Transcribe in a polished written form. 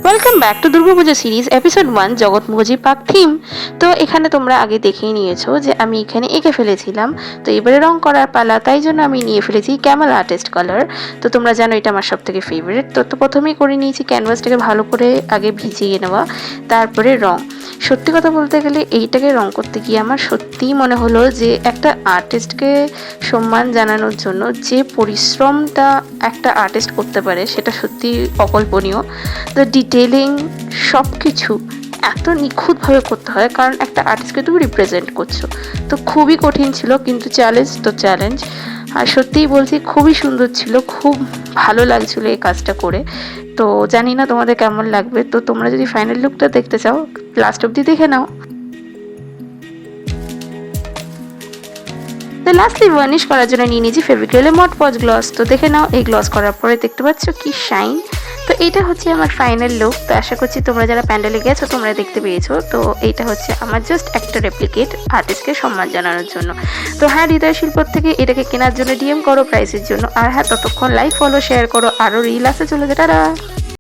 Welcome back to Durga Puja series episode 1 জগৎমুখী পাক theme. তো এখানে তোমরা আগে দেখেই নিয়েছো যে আমি এখানে এঁকে ফেলেছিলাম। তো এবারে রং করার পালা, তাই জন্য আমি নিয়ে ফেলেছি ক্যামেল আর্টিস্ট কালার। তো তোমরা জানো এটা আমার সব থেকে ফেভারিট। তো প্রথমেই করে নিয়েছি ক্যানভাসটাকে ভালো করে আগে ভিজিয়ে নেওয়া, তারপরে রং। সত্যি কথা বলতে গেলে এইটাকে রং করতে গিয়ে আমার সত্যিই মনে হলো যে একটা আর্টিস্টকে সম্মান জানানোর জন্য যে পরিশ্রমটা একটা আর্টিস্ট করতে পারে সেটা সত্যি অকল্পনীয়। তো ডিটেলিং সব কিছু এত নিখুঁতভাবে করতে হয়, কারণ একটা আর্টিস্টকে তুমি রিপ্রেজেন্ট করছো। তো খুবই কঠিন ছিল, কিন্তু চ্যালেঞ্জ। আর সত্যিই বলছি খুবই সুন্দর ছিল, খুব ভালো লাগছিল এই কাজটা করে। তো জানি না তোমাদের কেমন লাগবে। তো তোমরা যদি ফাইনাল লুকটা দেখতে চাও লাস্ট অবধি দেখে নাও। তো লাস্টলি ভার্নিশ করার জন্য নিয়ে নিয়েছি ফেভিক্রিলে মড পজ গ্লস। তো দেখে নাও, এই গ্লস করার পরে দেখতে পাচ্ছ কি শাইন। তো এটা হচ্ছে আমার ফাইনাল লুক। তো আশা করছি তোমরা যারা প্যান্ডেলে গেছো তোমরা দেখতে পেয়েছো। তো এইটা হচ্ছে আমার জাস্ট একটা রেপ্লিকেট আর্টিস্টকে সম্মান জানানোর জন্য। তো হ্যাঁ, হৃদয় শিল্পর থেকে এটাকে কেনার জন্য ডিএম করো প্রাইসের জন্য। আর হ্যাঁ, ততক্ষণ লাইক ফলো শেয়ার করো, আরও রিল আসে, চলে যেটা।